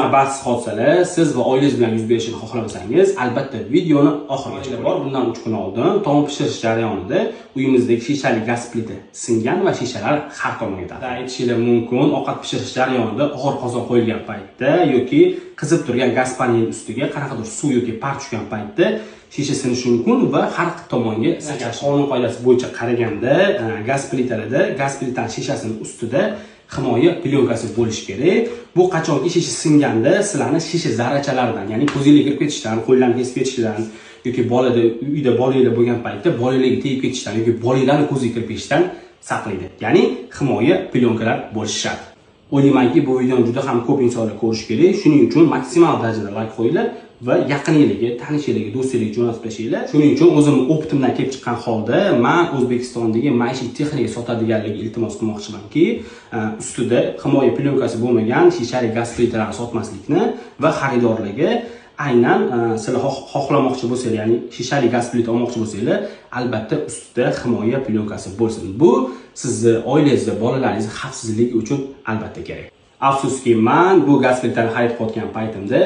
Bunaqa baxtsiz hodisalar siz va oilangiz bilan yuz berishini xohlamasangiz, albatta videoni oxirigacha bor. Bundan 3 kun oldin taom pishirish jarayonida uyimizdagi shishali gaz plita singan va shishalar har tomonga tarqaldi. Aytishingiz mumkin, ovqat pishirish jarayonida og'ir qozon qo'yilgan paytda yoki qizib turgan gaz paneli ustiga qanaqadir suv yoki par tushgan paytda shisha sinishi mumkin va har tomonga sachash. Qonun qoidasi bo'yicha qaraganda gaz plitalarda gaz plitaning shishasining ustida himoya plyonkasi bo'lishi kerak. Bu qachonki shisha singanda sizlarni shisha zarrachalaridan, ya'ni ko'zingizga kirib ketishdan, qo'llarni kesib ketishidan yoki bolada uyda bolanglar bo'lgan paytda bolalarga tegib ketishdan yoki bolalarning ko'ziga kirib ketishdan saqlaydi. Ya'ni himoya plyonkalar bo'lishi shart. O'ylaymanki, bu videoni juda ham ko'p insonlar ko'rish kerak. Shuning uchun maksimal darajada like qo'yinglar va yaqiningizga, tanishingiz, do'stingizga jo'natib tashinglar. Shuning uchun o'zim optimdan kelib chiqqan holda men O'zbekistondagi maishiy texnika sotadiganlarga iltimos qilmoqchimanki, ustida himoya plyonkasi bo'lmagan shishali gaz plitalarni sotmaslikni va xaridorlarga aynan sizlar xohlamoqchi bo'lsangiz, ya'ni shishali gaz plita olmoqchi bo'lsangiz, albatta ustida himoya plyonkasi bo'lsin. Bu sizni oilangizda, bolalaringiz xavfsizligi uchun albatta kerak. Afsuski, men bu gaz plitani xarid qilayotgan paytimda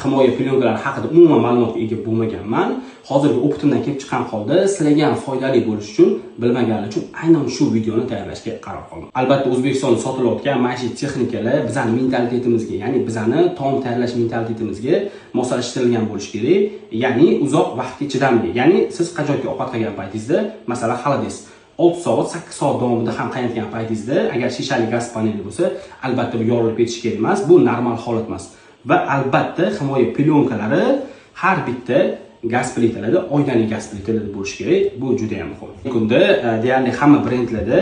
himoya plyonkалari haqida umuman ma'lumotga ega bo'lmaganman. Hozirgi optimdan kelib chiqqan holda sizlarga ham foydali bo'lishi uchun, bilmaganlar uchun aynan shu videoni tayyorlashga qaror qildim. Albatta, O'zbekistonda sotilayotgan maishiy texnikalar bizning mentalitetimizga, ya'ni bizning taom tayyorlash mentalitetimizga moslashtirilgan bo'lishi kerak. Ya'ni uzoq vaqtga chidamli. Ya'ni siz qachonki ovqat qilgan paytingizda, masalan, xalidingiz 6 soat, 8 soat davomida ham qaynatgan paytingizda agar shishali gaz paneli bo'lsa, albatta bu yorilib ketishi kerak emas. Bu normal holat emas. Va albatta himoya plyonkalari har bitta gaz plitalarda oynali gaz plitalarda bo'lishi kerak. Bu juda ham muhim. Bunda deyarli hamma brendlarda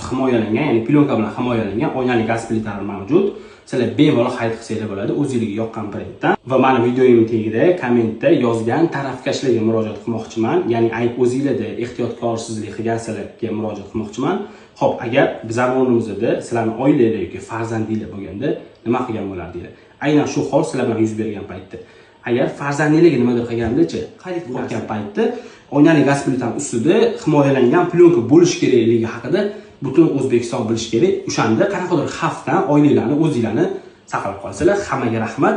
himoyalangan, ya'ni plyonka bilan himoyalangan oynali gaz plitalar mavjud. Sizlar bemalol xarid qilsanglar bo'ladi, o'zingizga yoqqan brenddan. Va meni videoyim tagida kommentda yozgan tarafkashlarga murojaat qilmoqchiman. Ya'ni ayb o'zingizlarda ehtiyotkorsizlik qilganlarga murojaat qilmoqchiman. Xo'p, agar bizning o'rnimizda sizlarning oilangiz yoki farzandinglar bo'lganda nima qilgan bo'lardinglar? Aynan shu hol sizlar bilan yuz bergan paytda. Agar farzandingizga nimadir qilganda-chi, xarid qilayotgan paytda oynali gaz plitaning ustida himoyalangan plyonka bo'lishi kerakligi haqida butun O'zbekiston bilish kerak. O'shanda qanaqadir xavfdan oilalarni, o'zingizlarni saqlab qolsanglar. Hammaga rahmat.